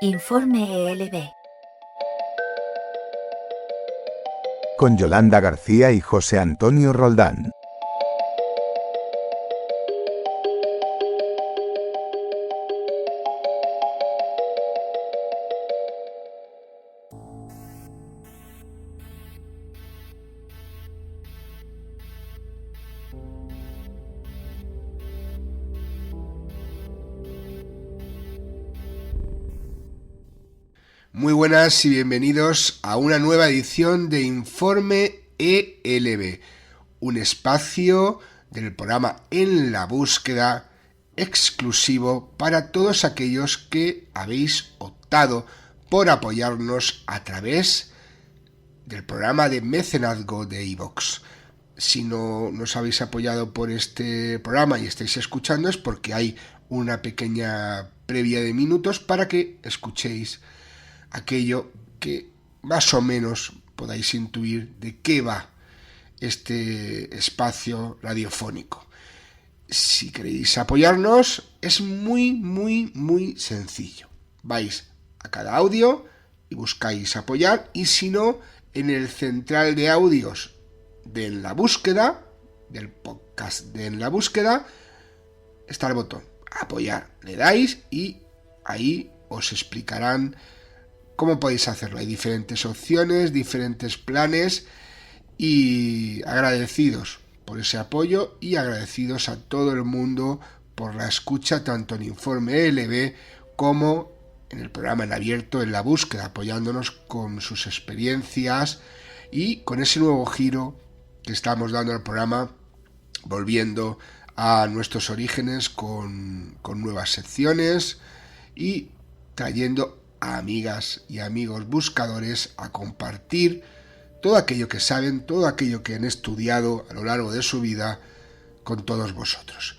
Informe ELB. Con Yolanda García y José Antonio Roldán. Muy buenas y bienvenidos a una nueva edición de Informe ELB, un espacio del programa En la Búsqueda exclusivo para todos aquellos que habéis optado por apoyarnos a través del programa de mecenazgo de iVoox. Si no nos habéis apoyado por este programa y estáis escuchando es porque hay una pequeña previa de minutos para que escuchéis aquello que más o menos podáis intuir de qué va este espacio radiofónico. Si queréis apoyarnos es muy sencillo. Vais a cada audio y buscáis apoyar, y si no, en el central de audios de En la Búsqueda, del podcast de En la Búsqueda, está el botón apoyar. Le dais y ahí os explicarán cómo podéis hacerlo. Hay diferentes opciones, diferentes planes, y agradecidos por ese apoyo y agradecidos a todo el mundo por la escucha, tanto en Informe ELB como en el programa en abierto En la Búsqueda, apoyándonos con sus experiencias y con ese nuevo giro que estamos dando al programa, volviendo a nuestros orígenes con nuevas secciones y trayendo a amigas y amigos buscadores a compartir todo aquello que saben, todo aquello que han estudiado a lo largo de su vida con todos vosotros.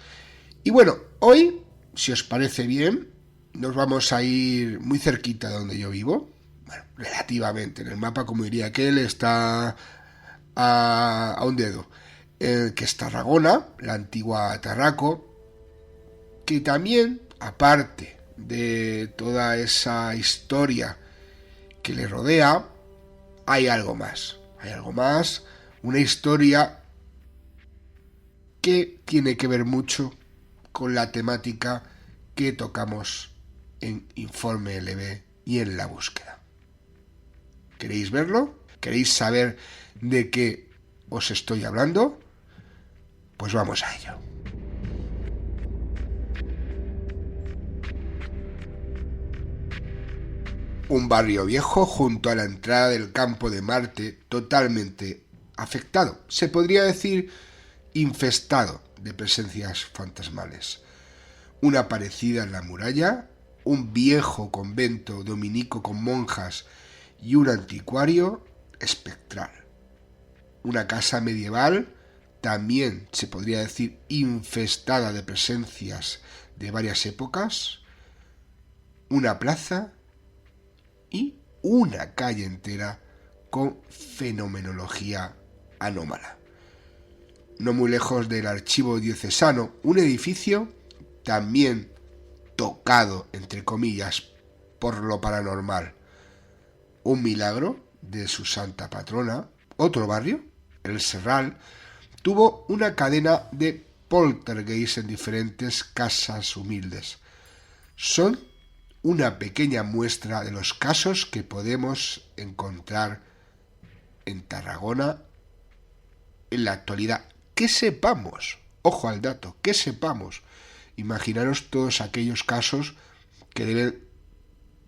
Y bueno, hoy, si os parece bien, nos vamos a ir muy cerquita de donde yo vivo. Bueno, relativamente, en el mapa, como diría aquel, está a un dedo. Que es Tarragona, la antigua Tarraco, que también, aparte de toda esa historia que le rodea, hay algo más, una historia que tiene que ver mucho con la temática que tocamos en Informe LB y En la Búsqueda. ¿Queréis verlo? ¿Queréis saber de qué os estoy hablando? Pues vamos a ello. Un barrio viejo junto a la entrada del campo de Marte, totalmente afectado, se podría decir infestado de presencias fantasmales. Una parecida en la muralla, un viejo convento dominico con monjas y un anticuario espectral. Una casa medieval, también se podría decir infestada de presencias de varias épocas. Una plaza y una calle entera con fenomenología anómala. No muy lejos del archivo diocesano, un edificio también tocado, entre comillas, por lo paranormal. Un milagro de su santa patrona. Otro barrio, El Serral, tuvo una cadena de poltergeist en diferentes casas humildes. Son una pequeña muestra de los casos que podemos encontrar en Tarragona en la actualidad. Que sepamos, ojo al dato, que sepamos. Imaginaros todos aquellos casos que deben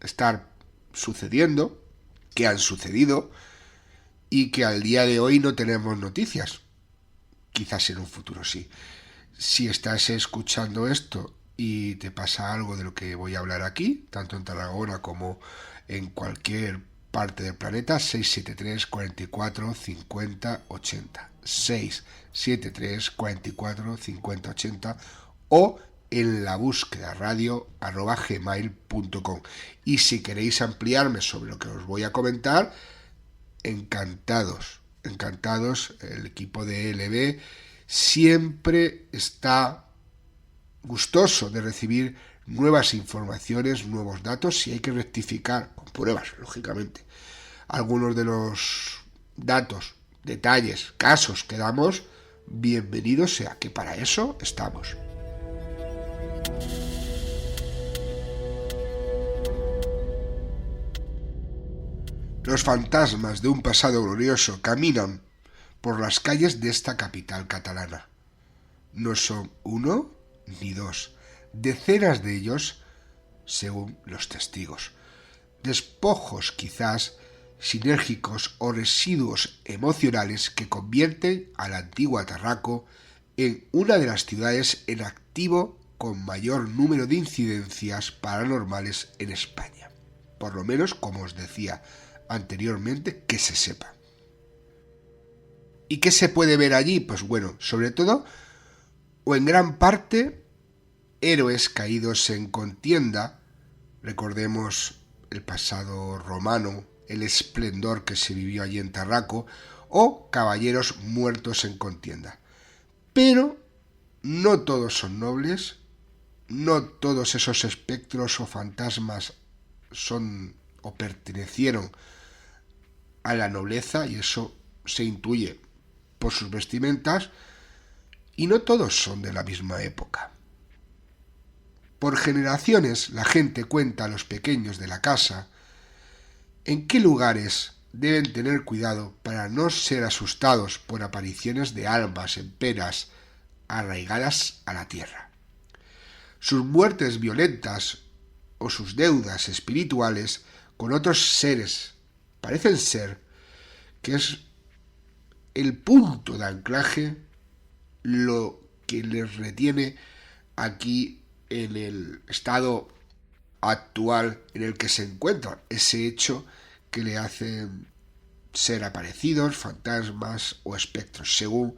estar sucediendo, que han sucedido y que al día de hoy no tenemos noticias. Quizás en un futuro sí. Si estás escuchando esto y te pasa algo de lo que voy a hablar aquí, tanto en Tarragona como en cualquier parte del planeta, 673 44 50 80, 673 44 50 80, o en la búsqueda radio@gmail.com. Y si queréis ampliarme sobre lo que os voy a comentar, encantados, el equipo de ELB siempre está gustoso de recibir nuevas informaciones, nuevos datos, y hay que rectificar con pruebas, lógicamente, algunos de los datos, detalles, casos que damos, bienvenido sea, que para eso estamos. Los fantasmas de un pasado glorioso caminan por las calles de esta capital catalana. No son uno ni dos, decenas de ellos, según los testigos. Despojos quizás sinérgicos o residuos emocionales que convierten a la antigua Tarraco en una de las ciudades en activo con mayor número de incidencias paranormales en España. Por lo menos, como os decía anteriormente, que se sepa. ¿Y qué se puede ver allí? Pues bueno, sobre todo, o en gran parte, héroes caídos en contienda. Recordemos el pasado romano, el esplendor que se vivió allí en Tarraco, o caballeros muertos en contienda. Pero no todos son nobles, no todos esos espectros o fantasmas son o pertenecieron a la nobleza, y eso se intuye por sus vestimentas, y no todos son de la misma época. Por generaciones la gente cuenta a los pequeños de la casa en qué lugares deben tener cuidado para no ser asustados por apariciones de almas en penas arraigadas a la tierra. Sus muertes violentas o sus deudas espirituales con otros seres parecen ser que es el punto de anclaje lo que les retiene aquí en el estado actual en el que se encuentran, ese hecho que le hacen ser aparecidos, fantasmas o espectros, según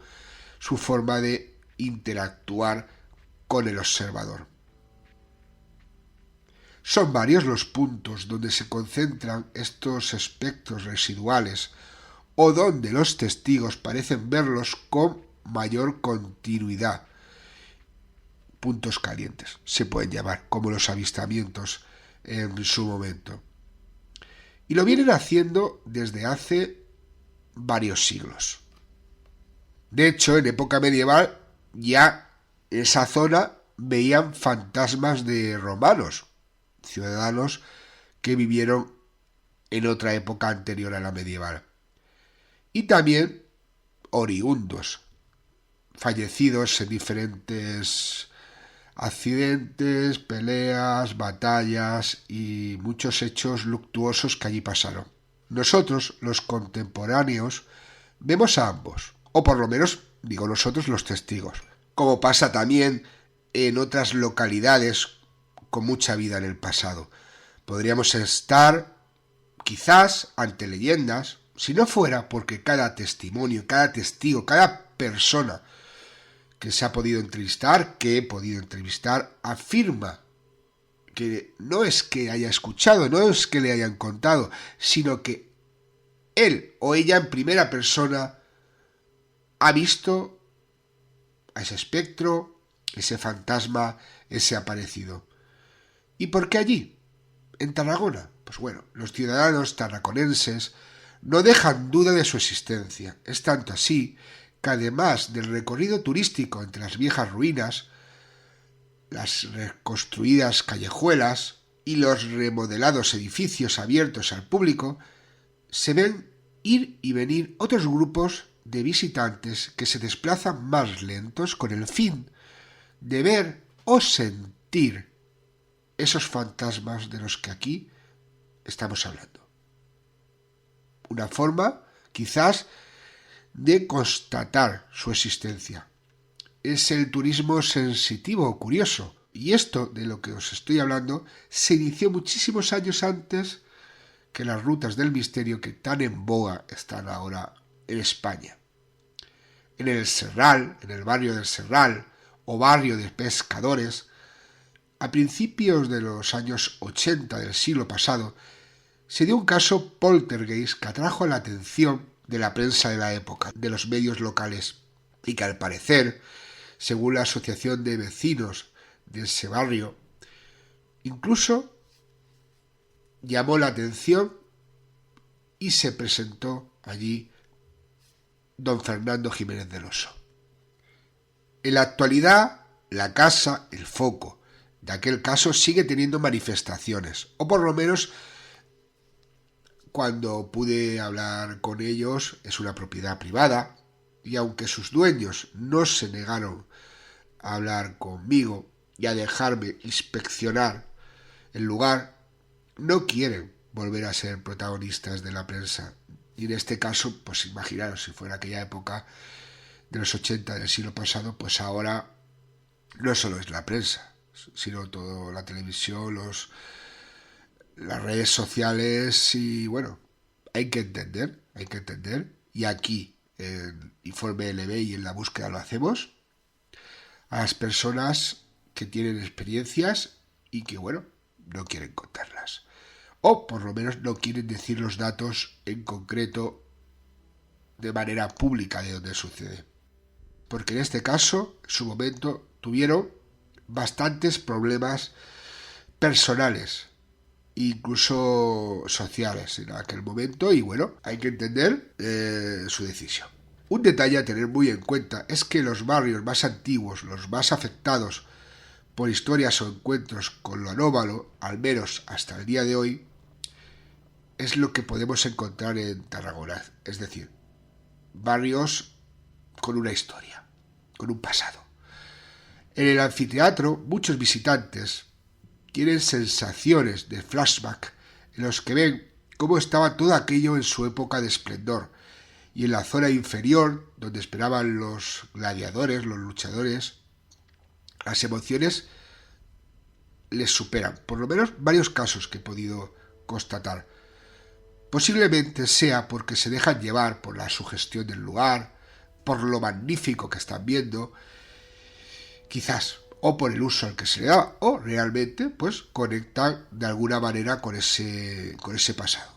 su forma de interactuar con el observador. Son varios los puntos donde se concentran estos espectros residuales o donde los testigos parecen verlos con mayor continuidad. Puntos calientes se pueden llamar, como los avistamientos en su momento. Y lo vienen haciendo desde hace varios siglos. De hecho, en época medieval ya en esa zona veían fantasmas de romanos, ciudadanos que vivieron en otra época anterior a la medieval. Y también oriundos, fallecidos en diferentes accidentes, peleas, batallas y muchos hechos luctuosos que allí pasaron. Nosotros, los contemporáneos, vemos a ambos, o por lo menos, digo nosotros, los testigos, como pasa también en otras localidades con mucha vida en el pasado. Podríamos estar, quizás, ante leyendas, si no fuera porque cada testimonio, cada testigo, cada persona que se ha podido entrevistar, que he podido entrevistar, afirma que no es que haya escuchado, no es que le hayan contado, sino que él o ella en primera persona ha visto a ese espectro, ese fantasma, ese aparecido. ¿Y por qué allí? En Tarragona. Pues bueno, los ciudadanos tarraconenses no dejan duda de su existencia. Es tanto así que además del recorrido turístico entre las viejas ruinas, las reconstruidas callejuelas y los remodelados edificios abiertos al público, se ven ir y venir otros grupos de visitantes que se desplazan más lentos con el fin de ver o sentir esos fantasmas de los que aquí estamos hablando. Una forma, quizás, de constatar su existencia. Es el turismo sensitivo o curioso, y esto de lo que os estoy hablando se inició muchísimos años antes que las rutas del misterio que tan en boga están ahora en España. En el Serral, en el barrio del Serral o barrio de pescadores, a principios de los años 80 del siglo pasado, se dio un caso poltergeist que atrajo la atención de la prensa de la época, de los medios locales, y que al parecer, según la asociación de vecinos de ese barrio, Incluso llamó la atención y se presentó allí don Fernando Jiménez del Oso. En la actualidad, la casa, el foco de aquel caso, sigue teniendo manifestaciones, o por lo menos cuando pude hablar con ellos, es una propiedad privada, y aunque sus dueños no se negaron a hablar conmigo y a dejarme inspeccionar el lugar, no quieren volver a ser protagonistas de la prensa. Y en este caso, pues imaginaros, si fuera aquella época de los 80 del siglo pasado, pues ahora no solo es la prensa, sino toda la televisión, las redes sociales, y bueno, hay que entender, y aquí en Informe LB y en La Búsqueda lo hacemos, a las personas que tienen experiencias y que, bueno, no quieren contarlas. O por lo menos no quieren decir los datos en concreto de manera pública de donde sucede. Porque en este caso, en su momento, tuvieron bastantes problemas personales, incluso sociales en aquel momento, y bueno, hay que entender su decisión. Un detalle a tener muy en cuenta es que los barrios más antiguos, los más afectados por historias o encuentros con lo anómalo, al menos hasta el día de hoy, es lo que podemos encontrar en Tarragona, es decir, barrios con una historia, con un pasado. En el anfiteatro, muchos visitantes tienen sensaciones de flashback en los que ven cómo estaba todo aquello en su época de esplendor, y en la zona inferior, donde esperaban los gladiadores, los luchadores, las emociones les superan, por lo menos varios casos que he podido constatar. Posiblemente sea porque se dejan llevar por la sugestión del lugar, por lo magnífico que están viendo, quizás, o por el uso al que se le da, o realmente pues conectan de alguna manera con ese pasado.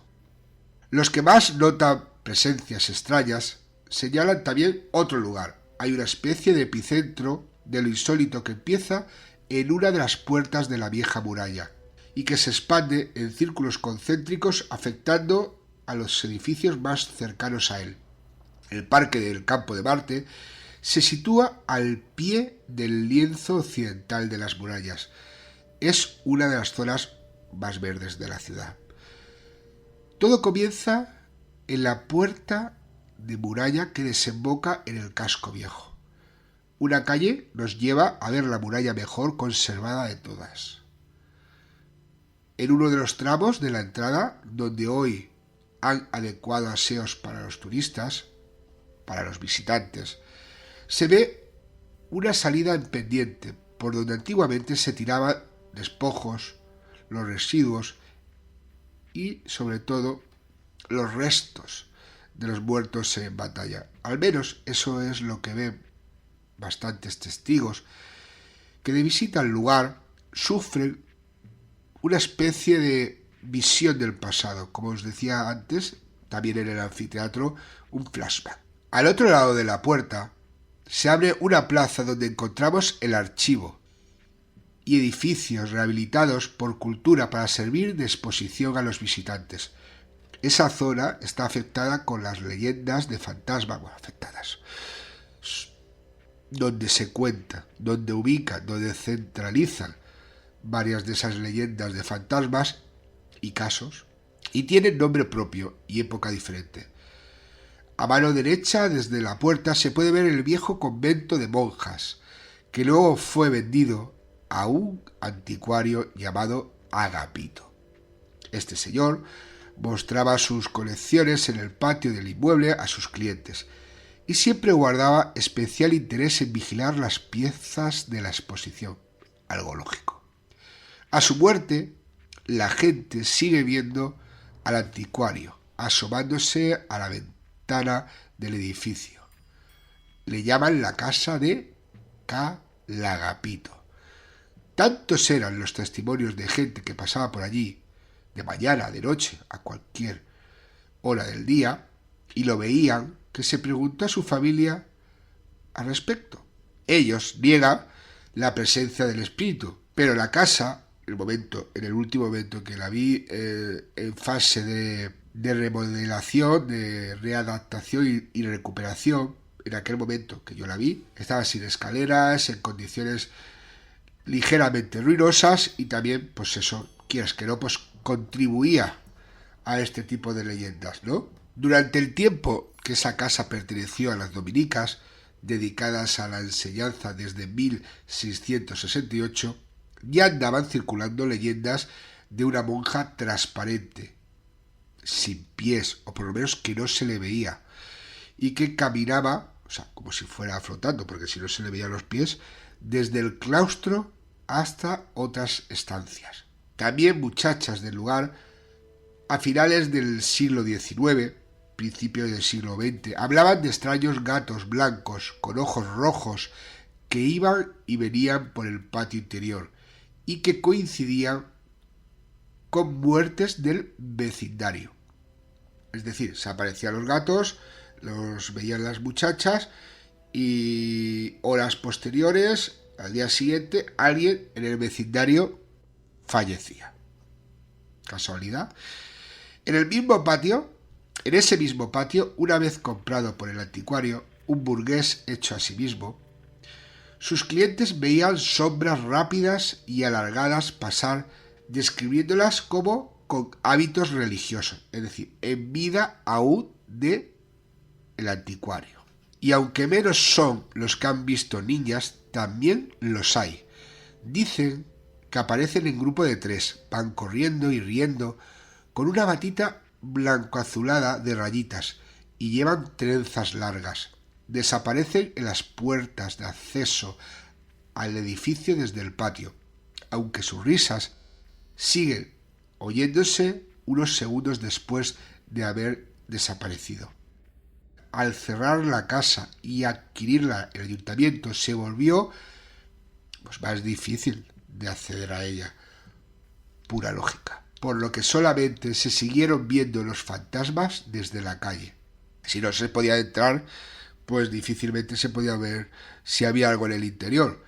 Los que más notan presencias extrañas señalan también otro lugar. Hay una especie de epicentro de lo insólito que empieza en una de las puertas de la vieja muralla y que se expande en círculos concéntricos afectando a los edificios más cercanos a él. El Parque del Campo de Marte se sitúa al pie del lienzo occidental de las murallas. Es una de las zonas más verdes de la ciudad. Todo comienza en la puerta de muralla que desemboca en el casco viejo. Una calle nos lleva a ver la muralla mejor conservada de todas. En uno de los tramos de la entrada, donde hoy han adecuado aseos para los turistas, para los visitantes, se ve una salida en pendiente, por donde antiguamente se tiraban despojos, los residuos y, sobre todo, los restos de los muertos en batalla. Al menos eso es lo que ven bastantes testigos que de visita al lugar sufren una especie de visión del pasado. Como os decía antes, también en el anfiteatro, un flashback. Al otro lado de la puerta se abre una plaza donde encontramos el archivo y edificios rehabilitados por cultura para servir de exposición a los visitantes. Esa zona está afectada con las leyendas de fantasmas, donde se cuenta, donde ubican, donde centralizan varias de esas leyendas de fantasmas y casos, y tienen nombre propio y época diferente. A mano derecha, desde la puerta, se puede ver el viejo convento de monjas, que luego fue vendido a un anticuario llamado Agapito. Este señor mostraba sus colecciones en el patio del inmueble a sus clientes y siempre guardaba especial interés en vigilar las piezas de la exposición, algo lógico. A su muerte, la gente sigue viendo al anticuario asomándose a la ventana del edificio. Le llaman la casa de Calagapito. Tantos eran los testimonios de gente que pasaba por allí, de mañana, de noche, a cualquier hora del día, y lo veían, que se preguntó a su familia al respecto. Ellos niegan la presencia del espíritu, pero la casa en el último momento que la vi, en fase de remodelación, de readaptación y recuperación. En aquel momento que yo la vi, estaba sin escaleras, en condiciones ligeramente ruinosas, y también, pues eso, quieras que no, pues contribuía a este tipo de leyendas, ¿no? Durante el tiempo que esa casa perteneció a las dominicas, dedicadas a la enseñanza desde 1668, ya andaban circulando leyendas de una monja transparente, sin pies, o por lo menos que no se le veía, y que caminaba, o sea, como si fuera flotando, porque si no se le veían los pies, desde el claustro hasta otras estancias. También muchachas del lugar, a finales del siglo XIX, principios del siglo XX, hablaban de extraños gatos blancos con ojos rojos que iban y venían por el patio interior y que coincidían con muertes del vecindario. Es decir, se aparecían los gatos, los veían las muchachas y horas posteriores, al día siguiente, alguien en el vecindario fallecía. ¿Casualidad? En ese mismo patio, una vez comprado por el anticuario, un burgués hecho a sí mismo, sus clientes veían sombras rápidas y alargadas pasar, describiéndolas como con hábitos religiosos, es decir, en vida aún de el anticuario. Y aunque menos son los que han visto niñas, también los hay. Dicen que aparecen en grupo de 3, van corriendo y riendo, con una batita blanco-azulada de rayitas, y llevan trenzas largas. Desaparecen en las puertas de acceso al edificio desde el patio, aunque sus risas siguen oyéndose unos segundos después de haber desaparecido. Al cerrar la casa y adquirirla el ayuntamiento, se volvió más difícil de acceder a ella. Pura lógica. Por lo que solamente se siguieron viendo los fantasmas desde la calle. Si no se podía entrar, pues difícilmente se podía ver si había algo en el interior.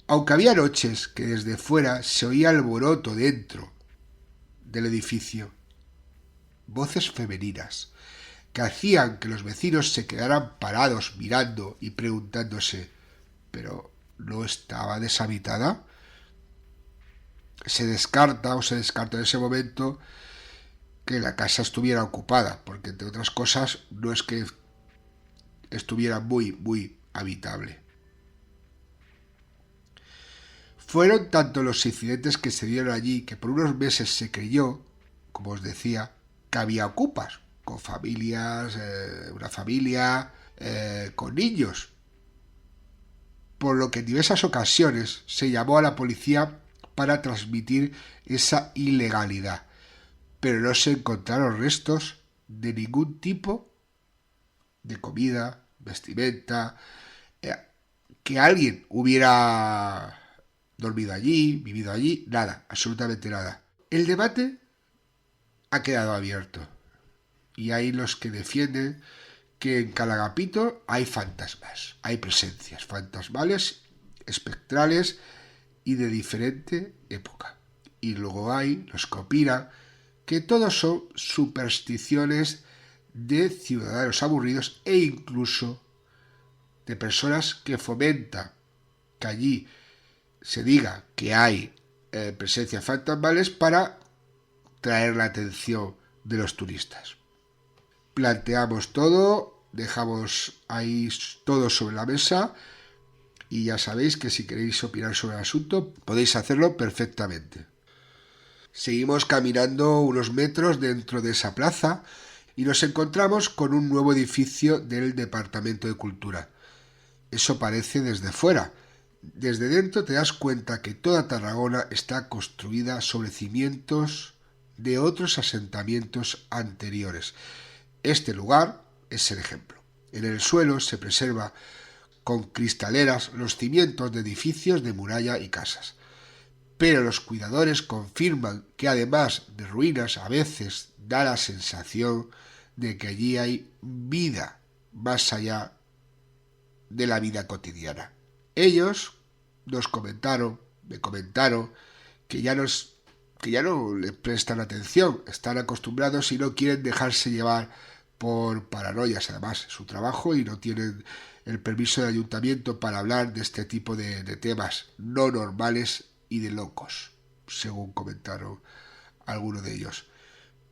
Aunque había noches que desde fuera se oía alboroto dentro del edificio. Voces femeninas que hacían que los vecinos se quedaran parados mirando y preguntándose: ¿pero no estaba deshabitada? Se descarta en ese momento que la casa estuviera ocupada, porque entre otras cosas no es que estuviera muy habitable. Fueron tantos los incidentes que se dieron allí que por unos meses se creyó, como os decía, que había ocupas, con familias, una familia con niños. Por lo que en diversas ocasiones se llamó a la policía para transmitir esa ilegalidad, pero no se encontraron restos de ningún tipo de comida, vestimenta, que alguien hubiera dormido allí, vivido allí, nada, absolutamente nada. El debate ha quedado abierto y hay los que defienden que en Calagapito hay fantasmas, hay presencias fantasmales, espectrales y de diferente época. Y luego hay los que opinan que todos son supersticiones de ciudadanos aburridos e incluso de personas que fomentan que allí se diga que hay presencias fantasmales para traer la atención de los turistas. Planteamos todo, dejamos ahí todo sobre la mesa y ya sabéis que si queréis opinar sobre el asunto podéis hacerlo perfectamente. Seguimos caminando unos metros dentro de esa plaza y nos encontramos con un nuevo edificio del Departamento de Cultura. Eso parece desde fuera. Desde dentro te das cuenta que toda Tarragona está construida sobre cimientos de otros asentamientos anteriores. Este lugar es el ejemplo. En el suelo se preserva con cristaleras los cimientos de edificios de muralla y casas. Pero los cuidadores confirman que además de ruinas a veces da la sensación de que allí hay vida más allá de la vida cotidiana. Ellos me comentaron que ya no le prestan atención, están acostumbrados y no quieren dejarse llevar por paranoias. Además, es su trabajo y no tienen el permiso del ayuntamiento para hablar de este tipo de temas no normales y de locos, según comentaron algunos de ellos.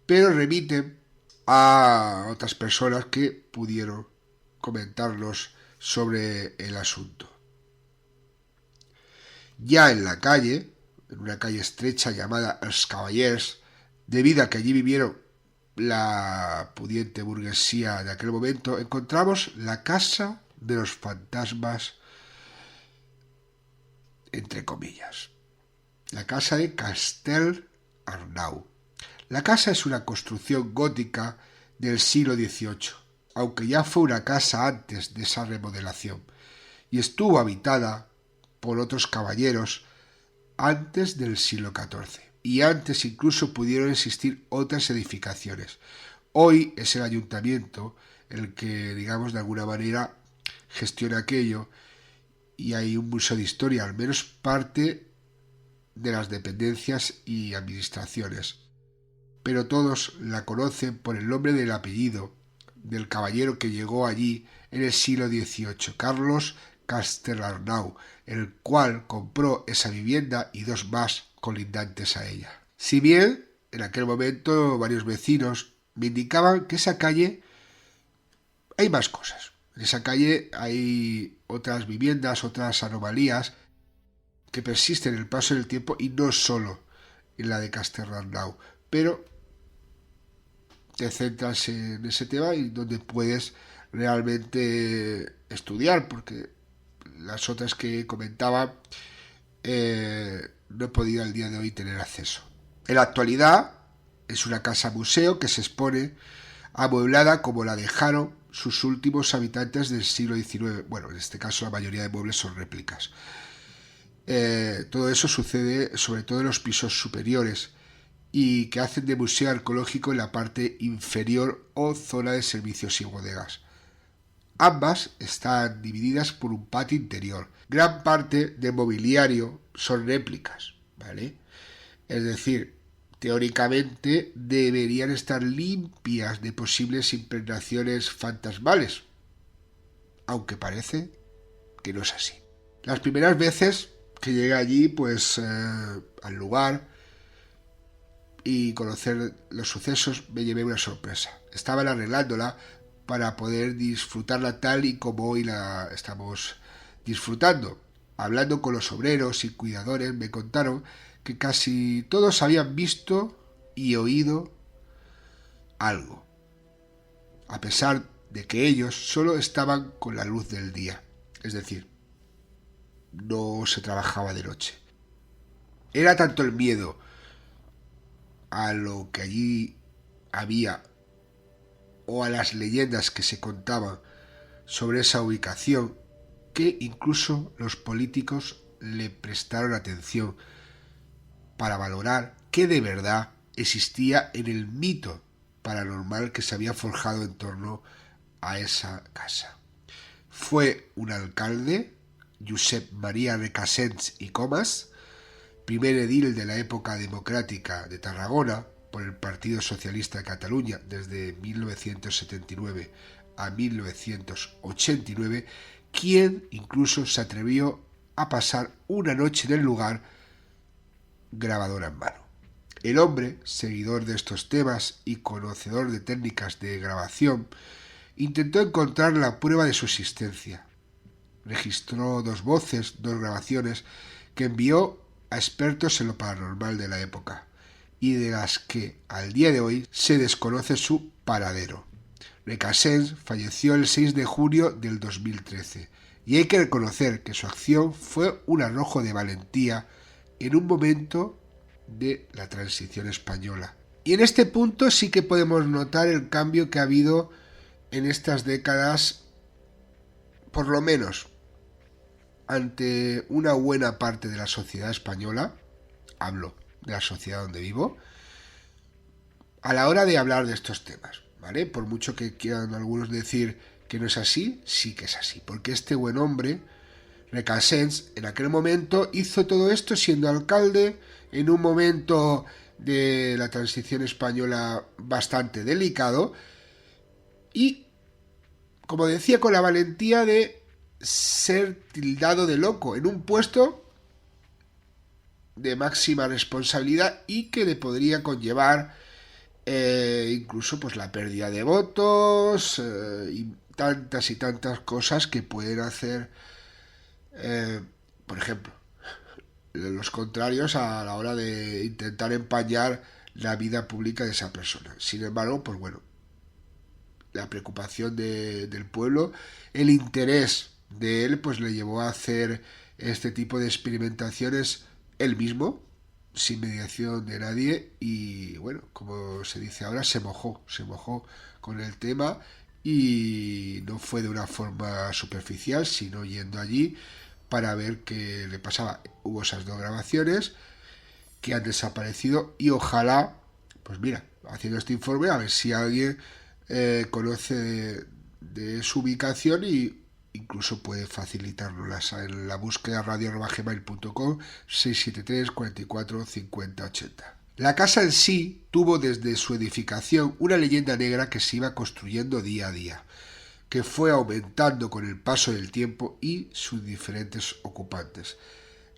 Pero remiten a otras personas que pudieron comentarnos sobre el asunto. Ya en la calle, en una calle estrecha llamada Els Cavallers, debido a que allí vivieron la pudiente burguesía de aquel momento, encontramos la casa de los fantasmas, entre comillas, la casa de Castell Arnau. La casa es una construcción gótica del siglo XVIII, aunque ya fue una casa antes de esa remodelación, y estuvo habitada por otros caballeros antes del siglo XIV, y antes incluso pudieron existir otras edificaciones. Hoy es el ayuntamiento el que, digamos, de alguna manera gestiona aquello, y hay un museo de historia, al menos parte de las dependencias y administraciones. Pero todos la conocen por el nombre del apellido del caballero que llegó allí en el siglo XVIII, Carlos Castellarnau, el cual compró esa vivienda y dos más colindantes a ella. Si bien en aquel momento varios vecinos me indicaban que esa calle hay más cosas. En esa calle hay otras viviendas, otras anomalías que persisten en el paso del tiempo y no solo en la de Castellarnau. Pero te centras en ese tema y donde puedes realmente estudiar, porque las otras que comentaba no he podido al día de hoy tener acceso. En la actualidad es una casa museo que se expone amueblada como la dejaron sus últimos habitantes del siglo XIX. Bueno, en este caso la mayoría de muebles son réplicas. Todo eso sucede sobre todo en los pisos superiores y que hacen de museo arqueológico en la parte inferior o zona de servicios y bodegas. Ambas están divididas por un patio interior. Gran parte del mobiliario son réplicas, ¿vale? Es decir, teóricamente deberían estar limpias de posibles impregnaciones fantasmales, aunque parece que no es así. Las primeras veces que llegué allí, pues al lugar y conocer los sucesos, me llevé una sorpresa. Estaban arreglándola para poder disfrutarla tal y como hoy la estamos disfrutando. Hablando con los obreros y cuidadores, me contaron que casi todos habían visto y oído algo, a pesar de que ellos solo estaban con la luz del día, es decir, no se trabajaba de noche. Era tanto el miedo a lo que allí había o a las leyendas que se contaban sobre esa ubicación que incluso los políticos le prestaron atención para valorar qué de verdad existía en el mito paranormal que se había forjado en torno a esa casa. Fue un alcalde, Josep María Recasens y Comas, primer edil de la época democrática de Tarragona por el Partido Socialista de Cataluña desde 1979 a 1989, quien incluso se atrevió a pasar una noche en el lugar, grabadora en mano. El hombre, seguidor de estos temas y conocedor de técnicas de grabación, intentó encontrar la prueba de su existencia. Registró dos voces, dos grabaciones, que envió a expertos en lo paranormal de la época, y de las que al día de hoy se desconoce su paradero. Recasens falleció el 6 de junio del 2013, y hay que reconocer que su acción fue un arrojo de valentía en un momento de la transición española. Y en este punto sí que podemos notar el cambio que ha habido en estas décadas, por lo menos ante una buena parte de la sociedad española, hablo de la sociedad donde vivo, a la hora de hablar de estos temas, ¿vale? Por mucho que quieran algunos decir que no es así, sí que es así, porque este buen hombre Recasens, en aquel momento, hizo todo esto siendo alcalde en un momento de la transición española bastante delicado y, como decía, con la valentía de ser tildado de loco en un puesto de máxima responsabilidad y que le podría conllevar incluso pues la pérdida de votos y tantas cosas que pueden hacer, por ejemplo, los contrarios a la hora de intentar empañar la vida pública de esa persona. Sin embargo, pues bueno, la preocupación del pueblo, el interés de él, pues le llevó a hacer este tipo de experimentaciones él mismo, sin mediación de nadie, y bueno, como se dice ahora, se mojó con el tema, y no fue de una forma superficial, sino yendo allí para ver qué le pasaba. Hubo esas 2 grabaciones que han desaparecido y ojalá, pues mira, haciendo este informe, a ver si alguien conoce de su ubicación y incluso puede facilitarnos en la búsqueda radio@gmail.com 673 44 50 80. La casa en sí tuvo desde su edificación una leyenda negra que se iba construyendo día a día, que fue aumentando con el paso del tiempo y sus diferentes ocupantes.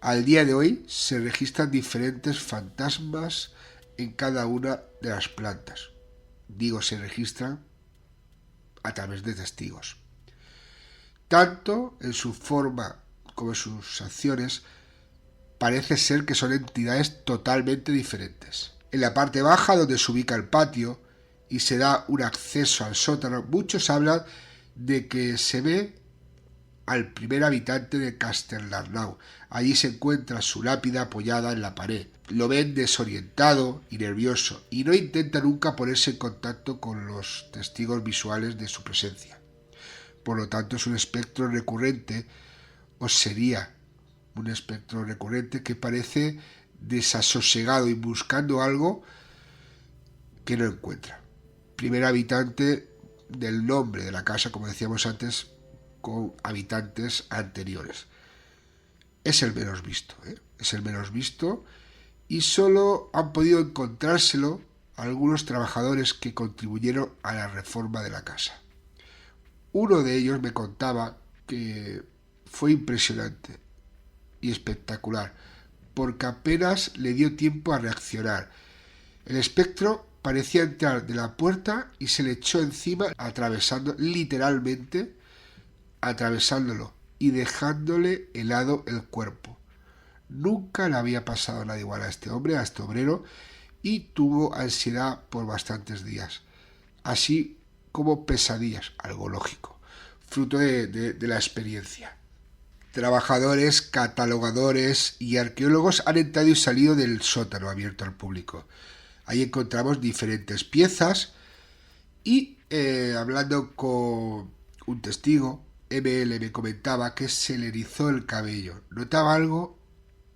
Al día de hoy se registran diferentes fantasmas en cada una de las plantas. Digo, se registran a través de testigos. Tanto en su forma como en sus acciones, parece ser que son entidades totalmente diferentes. En la parte baja, donde se ubica el patio y se da un acceso al sótano, muchos hablan de que se ve al primer habitante de Castelnarnau. Allí se encuentra su lápida apoyada en la pared. Lo ven desorientado y nervioso y no intenta nunca ponerse en contacto con los testigos visuales de su presencia. Por lo tanto, es un espectro recurrente, o sería un espectro recurrente que parece desasosegado y buscando algo que no encuentra. Primer habitante del nombre de la casa, como decíamos antes, con habitantes anteriores. Es el menos visto, es el menos visto, y solo han podido encontrárselo algunos trabajadores que contribuyeron a la reforma de la casa. Uno de ellos me contaba que fue impresionante y espectacular, porque apenas le dio tiempo a reaccionar. El espectro parecía entrar de la puerta y se le echó encima, atravesándolo y dejándole helado el cuerpo. Nunca le había pasado nada igual a este hombre, a este obrero, y tuvo ansiedad por bastantes días, así como pesadillas, algo lógico, fruto de la experiencia. Trabajadores, catalogadores y arqueólogos han entrado y salido del sótano abierto al público. Ahí encontramos diferentes piezas y hablando con un testigo, ML me comentaba que se le erizó el cabello, notaba algo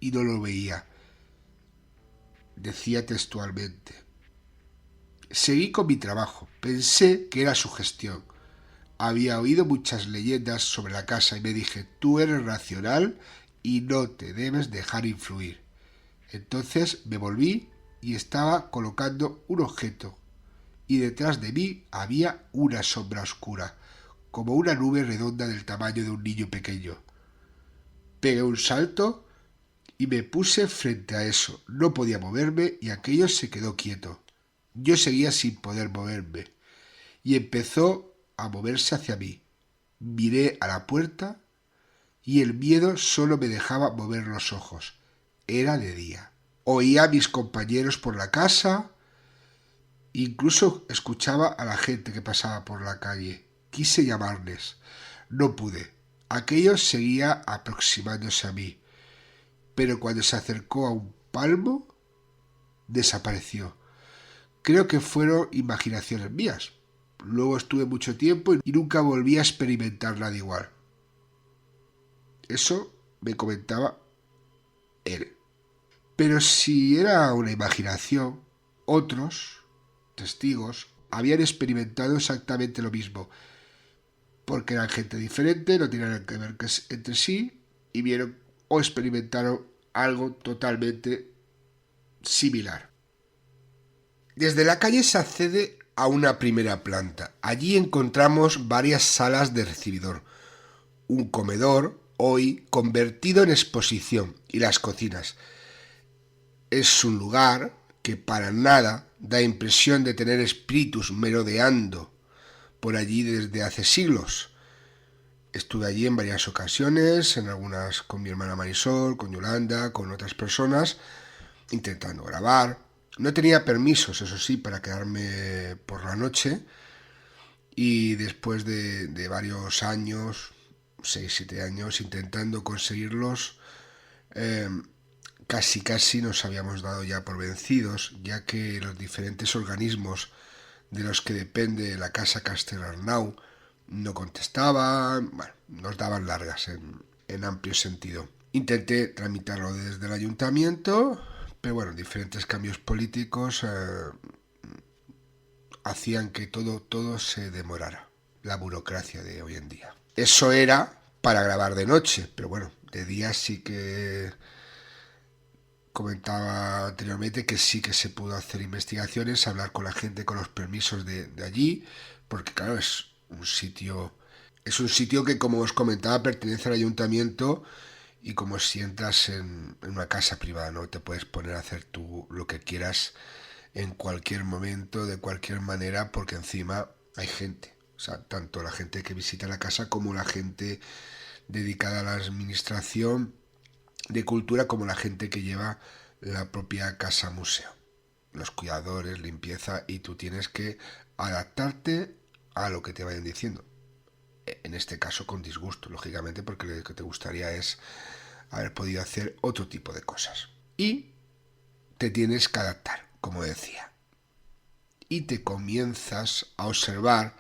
y no lo veía. Decía textualmente: seguí con mi trabajo, pensé que era sugestión. Había oído muchas leyendas sobre la casa y me dije, tú eres racional y no te debes dejar influir. Entonces me volví y estaba colocando un objeto y detrás de mí había una sombra oscura, como una nube redonda del tamaño de un niño pequeño. Pegué un salto y me puse frente a eso. No podía moverme y aquello se quedó quieto. Yo seguía sin poder moverme y empezó a moverse hacia mí. Miré a la puerta y el miedo solo me dejaba mover los ojos. Era de día. Oía a mis compañeros por la casa, incluso escuchaba a la gente que pasaba por la calle. Quise llamarles. No pude. Aquello seguía aproximándose a mí, pero cuando se acercó a un palmo, desapareció. Creo que fueron imaginaciones mías. Luego estuve mucho tiempo y nunca volví a experimentar nada igual. Eso me comentaba él. Pero si era una imaginación, otros testigos habían experimentado exactamente lo mismo, porque eran gente diferente, no tenían nada que ver entre sí, y vieron o experimentaron algo totalmente similar. Desde la calle se accede a una primera planta. Allí encontramos varias salas de recibidor, un comedor, hoy convertido en exposición, y las cocinas. Es un lugar que para nada da impresión de tener espíritus merodeando por allí desde hace siglos. Estuve allí en varias ocasiones, en algunas con mi hermana Marisol, con Yolanda, con otras personas, intentando grabar. No tenía permisos, eso sí, para quedarme por la noche, y después de varios años, 6-7 años, intentando conseguirlos, casi nos habíamos dado ya por vencidos, ya que los diferentes organismos de los que depende la Casa Castelnau no contestaban, bueno, nos daban largas en amplio sentido. Intenté tramitarlo desde el ayuntamiento, pero bueno, diferentes cambios políticos hacían que todo se demorara. La burocracia de hoy en día. Eso era para grabar de noche, pero bueno, de día sí que comentaba anteriormente que sí que se pudo hacer investigaciones, hablar con la gente con los permisos de allí, porque claro, es un sitio que, como os comentaba, pertenece al ayuntamiento, y como si entras en una casa privada, no te puedes poner a hacer tú lo que quieras en cualquier momento, de cualquier manera, porque encima hay gente, o sea, tanto la gente que visita la casa como la gente dedicada a la administración de cultura, como la gente que lleva la propia casa museo, los cuidadores, limpieza, y tú tienes que adaptarte a lo que te vayan diciendo, en este caso con disgusto, lógicamente, porque lo que te gustaría es haber podido hacer otro tipo de cosas, y te tienes que adaptar, como decía, y te comienzas a observar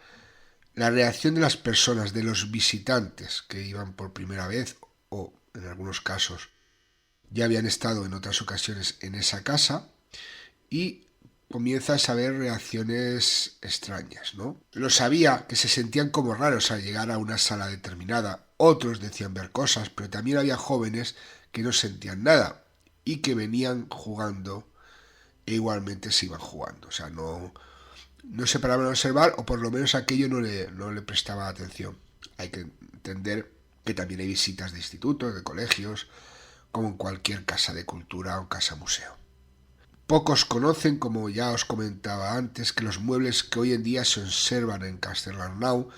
la reacción de las personas, de los visitantes que iban por primera vez, o en algunos casos ya habían estado en otras ocasiones en esa casa, y comienzas a ver reacciones extrañas, ¿no? Lo sabía, que se sentían como raros al llegar a una sala determinada. Otros decían ver cosas, pero también había jóvenes que no sentían nada y que venían jugando e igualmente se iban jugando. O sea, no se paraban a observar, o por lo menos aquello no le prestaba atención. Hay que entender que también hay visitas de institutos, de colegios, como en cualquier casa de cultura o casa museo. Pocos conocen, como ya os comentaba antes, que los muebles que hoy en día se observan en Castelnau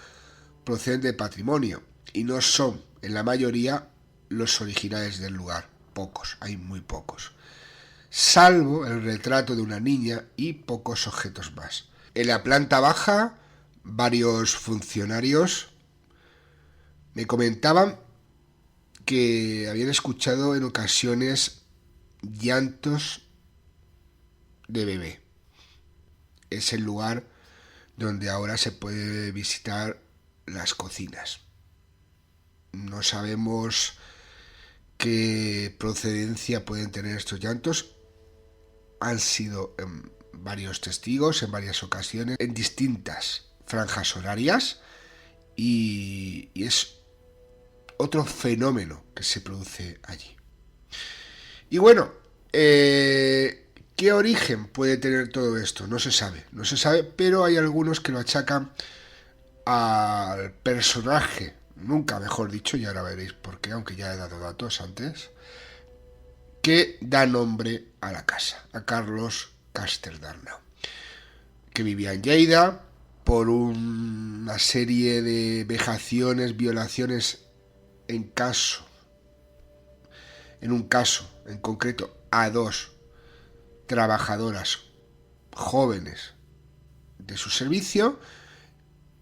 proceden de patrimonio y no son, en la mayoría, los originales del lugar. Pocos, hay muy pocos. Salvo el retrato de una niña y pocos objetos más. En la planta baja, varios funcionarios me comentaban que habían escuchado en ocasiones llantos de bebé. Es el lugar donde ahora se puede visitar las cocinas. No sabemos qué procedencia pueden tener estos llantos. Han sido varios testigos en varias ocasiones, en distintas franjas horarias, y es otro fenómeno que se produce allí. Y bueno, ¿qué origen puede tener todo esto? No se sabe, pero hay algunos que lo achacan al personaje, nunca mejor dicho, y ahora veréis por qué, aunque ya he dado datos antes, que da nombre a la casa, a Carlos Castelnau, que vivía en Lleida por una serie de vejaciones, violaciones en un caso en concreto a 2 trabajadoras jóvenes de su servicio.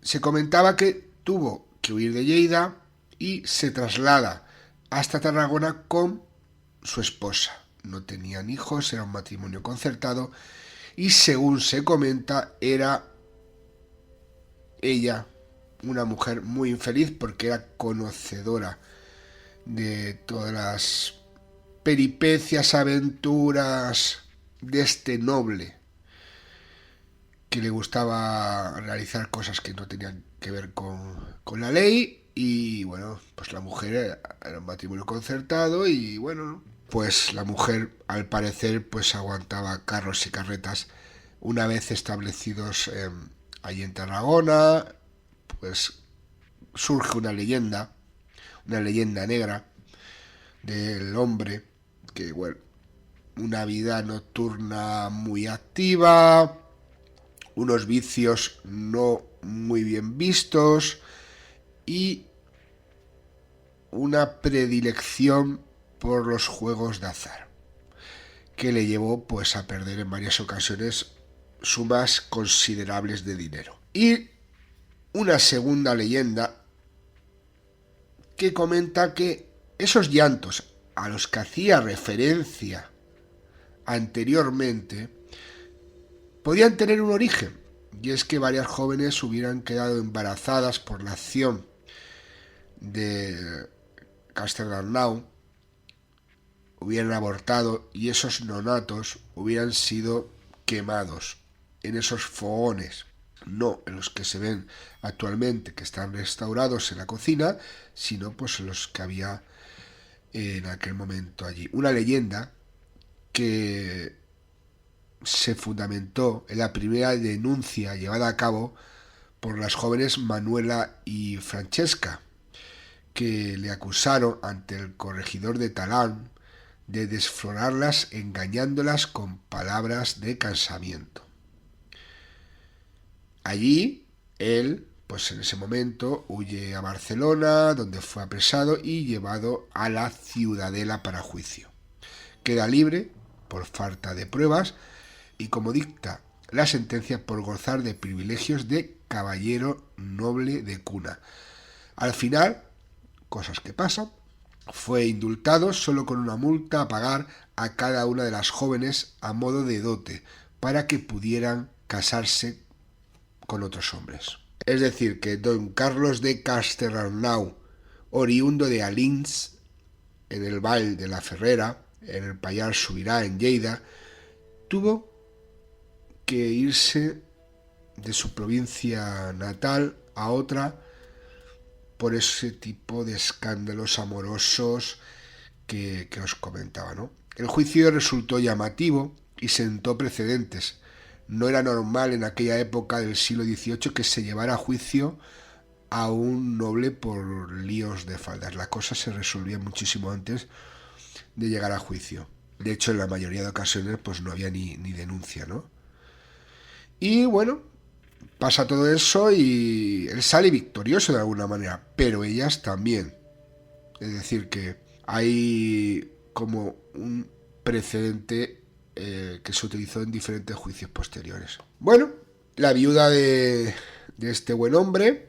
Se comentaba que tuvo que huir de Lleida y se traslada hasta Tarragona con su esposa. No tenían hijos, era un matrimonio concertado, y según se comenta, era ella una mujer muy infeliz porque era conocedora de todas las peripecias, aventuras de este noble, que le gustaba realizar cosas que no tenían que ver con la ley, Y bueno, pues la mujer era un matrimonio concertado y bueno, pues la mujer al parecer pues aguantaba carros y carretas. Una vez establecidos allí en Tarragona, pues surge una leyenda negra del hombre que, bueno, una vida nocturna muy activa, unos vicios no muy bien vistos y una predilección por los juegos de azar, que le llevó pues a perder en varias ocasiones sumas considerables de dinero. Y una segunda leyenda que comenta que esos llantos a los que hacía referencia anteriormente podían tener un origen, y es que varias jóvenes hubieran quedado embarazadas por la acción de Castelnau, hubieran abortado y esos nonatos hubieran sido quemados en esos fogones, no en los que se ven actualmente, que están restaurados en la cocina, sino pues en los que había en aquel momento allí. Una leyenda que se fundamentó en la primera denuncia llevada a cabo por las jóvenes Manuela y Francesca, que le acusaron ante el corregidor de Talán de desflorarlas engañándolas con palabras de casamiento. Allí, él, pues en ese momento, huye a Barcelona, donde fue apresado y llevado a la Ciudadela para juicio. Queda libre por falta de pruebas y como dicta la sentencia por gozar de privilegios de caballero noble de cuna. Al final, cosas que pasan, fue indultado solo con una multa a pagar a cada una de las jóvenes a modo de dote para que pudieran casarse con otros hombres. Es decir, que don Carlos de Castelnau, oriundo de Alins, en el Val de la Ferrera, en el Pallars Sobirà, en Lleida, tuvo que irse de su provincia natal a otra por ese tipo de escándalos amorosos que os comentaba, ¿no? El juicio resultó llamativo y sentó precedentes. No era normal en aquella época del siglo XVIII que se llevara a juicio a un noble por líos de faldas. La cosa se resolvía muchísimo antes de llegar a juicio. De hecho, en la mayoría de ocasiones pues no había ni denuncia, ¿no? Y bueno, pasa todo eso y él sale victorioso de alguna manera, pero ellas también. Es decir, que hay como un precedente que se utilizó en diferentes juicios posteriores. Bueno, la viuda de este buen hombre,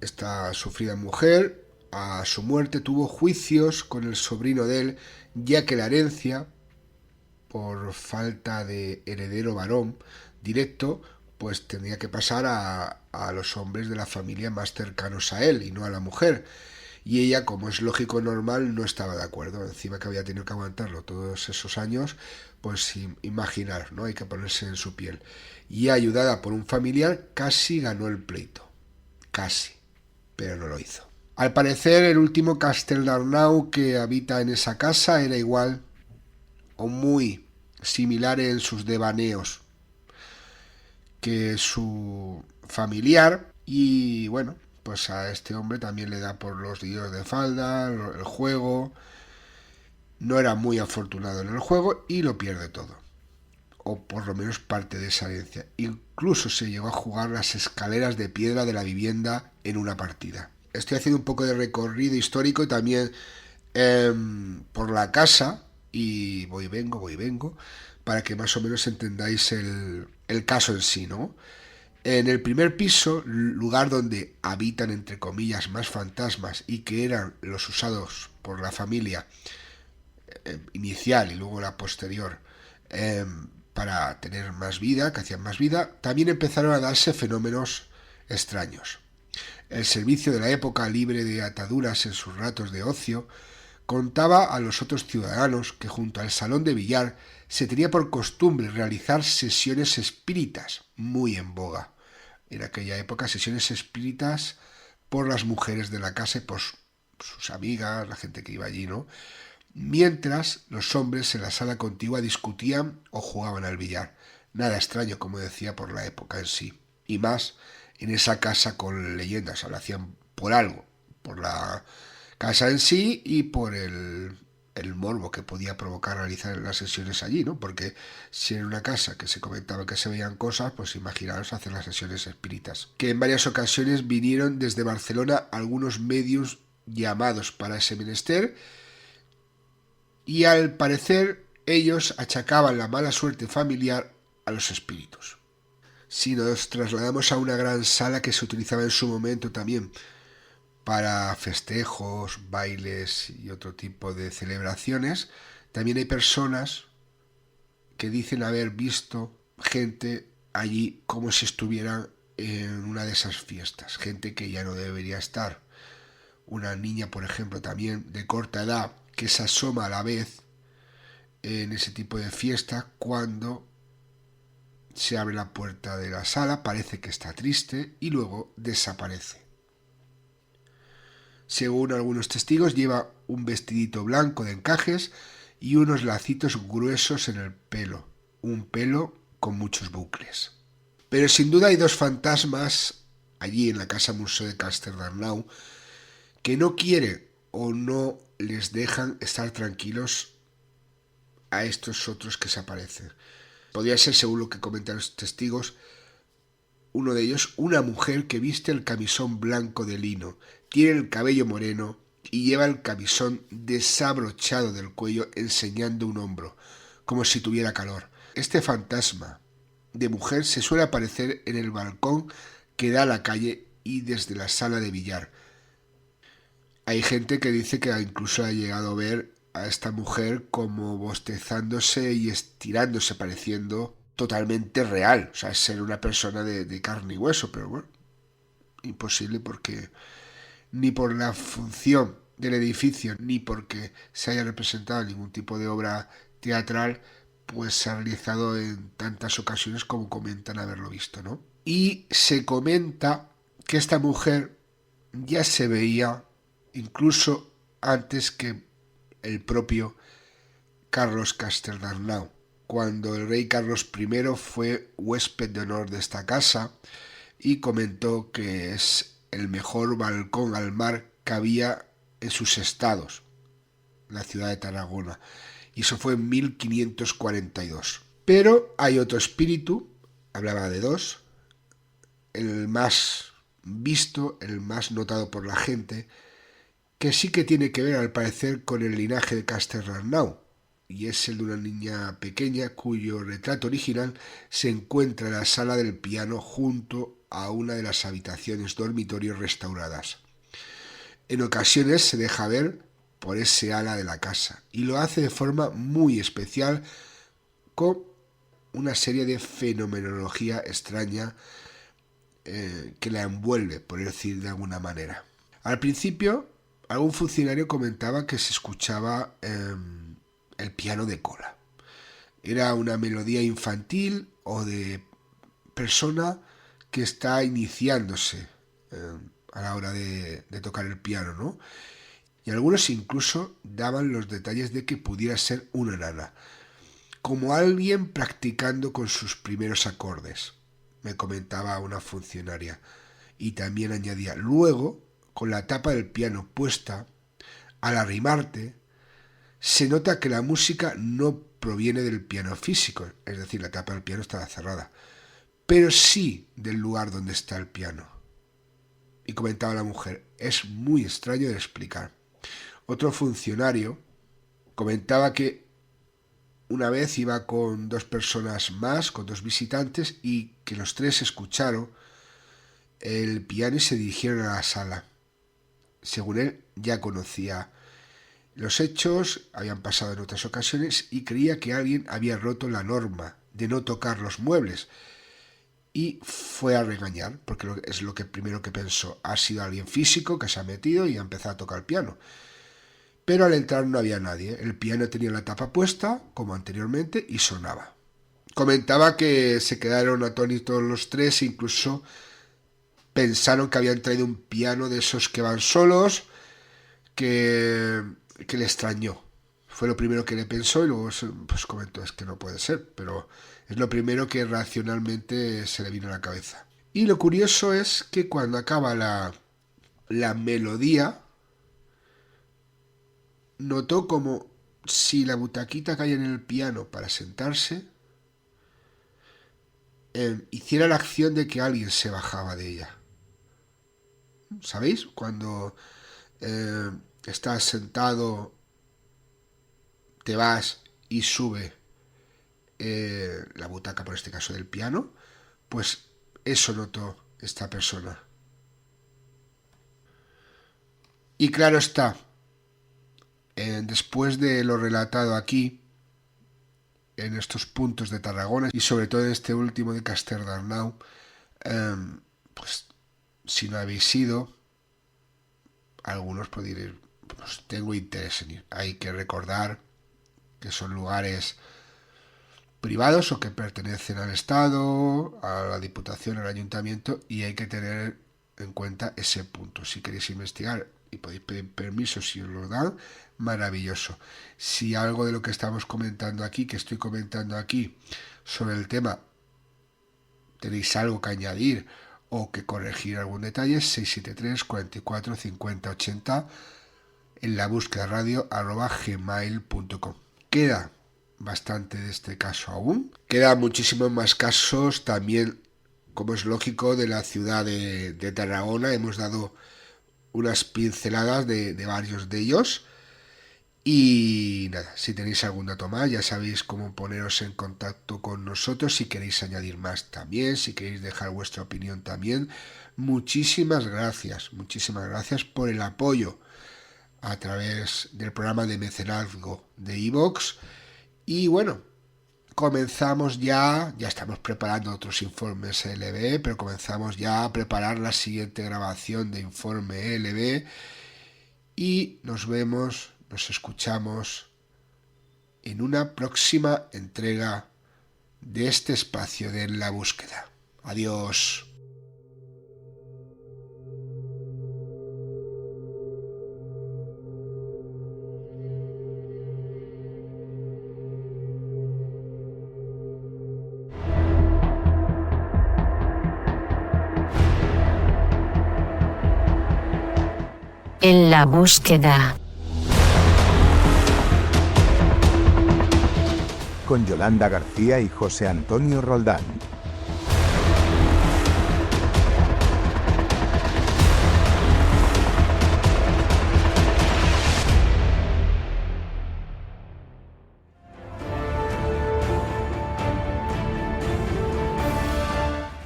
esta sufrida mujer, a su muerte tuvo juicios con el sobrino de él, ya que la herencia, por falta de heredero varón directo, pues tendría que pasar a los hombres de la familia más cercanos a él y no a la mujer. Y ella, como es lógico normal, no estaba de acuerdo. Encima que había tenido que aguantarlo todos esos años, pues imaginar, ¿no? Hay que ponerse en su piel. Y ayudada por un familiar, casi ganó el pleito. Casi. Pero no lo hizo. Al parecer, el último Castelnau que habita en esa casa era igual o muy similar en sus devaneos que su familiar. Y bueno, pues a este hombre también le da por los líos de falda, el juego. No era muy afortunado en el juego y lo pierde todo. O por lo menos parte de esa herencia. Incluso se llegó a jugar las escaleras de piedra de la vivienda en una partida. Estoy haciendo un poco de recorrido histórico y también por la casa. Y voy y vengo, para que más o menos entendáis el caso en sí, ¿no? En el primer piso, lugar donde habitan entre comillas más fantasmas y que eran los usados por la familia inicial y luego la posterior para tener más vida, que hacían más vida, también empezaron a darse fenómenos extraños. El servicio de la época, libre de ataduras en sus ratos de ocio, contaba a los otros ciudadanos que junto al salón de billar se tenía por costumbre realizar sesiones espíritas, muy en boga. En aquella época, sesiones espíritas por las mujeres de la casa y por sus amigas, la gente que iba allí, ¿no? Mientras los hombres en la sala contigua discutían o jugaban al billar. Nada extraño, como decía, por la época en sí. Y más en esa casa con leyendas. Lo hacían por algo. Por la casa en sí y por el morbo que podía provocar realizar las sesiones allí, ¿no? Porque si en una casa que se comentaba que se veían cosas, pues imaginaros hacer las sesiones espíritas. Que en varias ocasiones vinieron desde Barcelona algunos medios llamados para ese menester, y al parecer ellos achacaban la mala suerte familiar a los espíritus. Si nos trasladamos a una gran sala que se utilizaba en su momento también para festejos, bailes y otro tipo de celebraciones, también hay personas que dicen haber visto gente allí como si estuvieran en una de esas fiestas, gente que ya no debería estar. Una niña, por ejemplo, también de corta edad, que se asoma a la vez en ese tipo de fiesta cuando se abre la puerta de la sala, parece que está triste y luego desaparece. Según algunos testigos, lleva un vestidito blanco de encajes y unos lacitos gruesos en el pelo, un pelo con muchos bucles. Pero sin duda hay dos fantasmas allí en la casa museo de Castelldarnau que no quieren o no les dejan estar tranquilos a estos otros que se aparecen. Podría ser, según lo que comentan los testigos, uno de ellos, una mujer que viste el camisón blanco de lino, tiene el cabello moreno y lleva el camisón desabrochado del cuello enseñando un hombro, como si tuviera calor. Este fantasma de mujer se suele aparecer en el balcón que da a la calle y desde la sala de billar. Hay gente que dice que incluso ha llegado a ver a esta mujer como bostezándose y estirándose, pareciendo totalmente real. O sea, es ser una persona de carne y hueso, pero bueno, imposible porque ni por la función del edificio, ni porque se haya representado ningún tipo de obra teatral, pues se ha realizado en tantas ocasiones como comentan haberlo visto, ¿no? Y se comenta que esta mujer ya se veía incluso antes que el propio Carlos Castelldarnau, cuando el rey Carlos I fue huésped de honor de esta casa y comentó que es el mejor balcón al mar que había en sus estados, la ciudad de Tarragona, y eso fue en 1542. Pero hay otro espíritu, hablaba de dos, el más visto, el más notado por la gente, que sí que tiene que ver al parecer con el linaje de Castelldarnau, y es el de una niña pequeña cuyo retrato original se encuentra en la sala del piano junto a una de las habitaciones dormitorios restauradas. En ocasiones se deja ver por ese ala de la casa y lo hace de forma muy especial con una serie de fenomenología extraña que la envuelve, por decir de alguna manera. Al principio, algún funcionario comentaba que se escuchaba el piano de cola. Era una melodía infantil o de persona que está iniciándose a la hora de tocar el piano, ¿no? Y algunos incluso daban los detalles de que pudiera ser una nana, como alguien practicando con sus primeros acordes, me comentaba una funcionaria. Y también añadía, luego, con la tapa del piano puesta, al arrimarte, se nota que la música no proviene del piano físico, es decir, la tapa del piano estaba cerrada, pero sí del lugar donde está el piano. Y comentaba la mujer, es muy extraño de explicar. Otro funcionario comentaba que una vez iba con dos personas más, con dos visitantes, y que los tres escucharon el piano y se dirigieron a la sala. Según él, ya conocía los hechos, habían pasado en otras ocasiones y creía que alguien había roto la norma de no tocar los muebles. Y fue a regañar, porque es lo que primero que pensó. Ha sido alguien físico que se ha metido y ha empezado a tocar el piano. Pero al entrar no había nadie. El piano tenía la tapa puesta, como anteriormente, y sonaba. Comentaba que se quedaron atónitos los tres, incluso pensaron que habían traído un piano de esos que van solos, que le extrañó. Fue lo primero que le pensó y luego pues comentó, es que no puede ser, pero es lo primero que racionalmente se le vino a la cabeza. Y lo curioso es que cuando acaba la melodía, notó como si la butaquita que hay en el piano para sentarse hiciera la acción de que alguien se bajaba de ella. ¿Sabéis? Cuando estás sentado, te vas y sube la butaca, por este caso del piano, pues eso notó esta persona. Y claro está, después de lo relatado aquí, en estos puntos de Tarragona y sobre todo en este último de Castelldarnau, pues si no habéis ido, algunos podéis ir, pues tengo interés en ir. Hay que recordar que son lugares privados o que pertenecen al Estado, a la Diputación, al Ayuntamiento, y hay que tener en cuenta ese punto. Si queréis investigar y podéis pedir permiso si os lo dan, maravilloso. Si algo de lo que estamos comentando aquí, que estoy comentando aquí sobre el tema, tenéis algo que añadir o que corregir algún detalle, 673 44 50 80 en la búsqueda radio @gmail.com. Queda bastante de este caso aún. Quedan muchísimos más casos también, como es lógico, de la ciudad de Tarragona. Hemos dado unas pinceladas de varios de ellos. Y nada, si tenéis algún dato más, ya sabéis cómo poneros en contacto con nosotros. Si queréis añadir más también, si queréis dejar vuestra opinión también. Muchísimas gracias por el apoyo a través del programa de mecenazgo de iVoox. Y bueno, comenzamos ya estamos preparando otros informes LB, pero comenzamos ya a preparar la siguiente grabación de Informe LB y nos escuchamos en una próxima entrega de este espacio de En la Búsqueda. Adiós. En la Búsqueda. Con Yolanda García y José Antonio Roldán.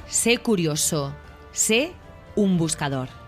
Sé curioso, sé un buscador.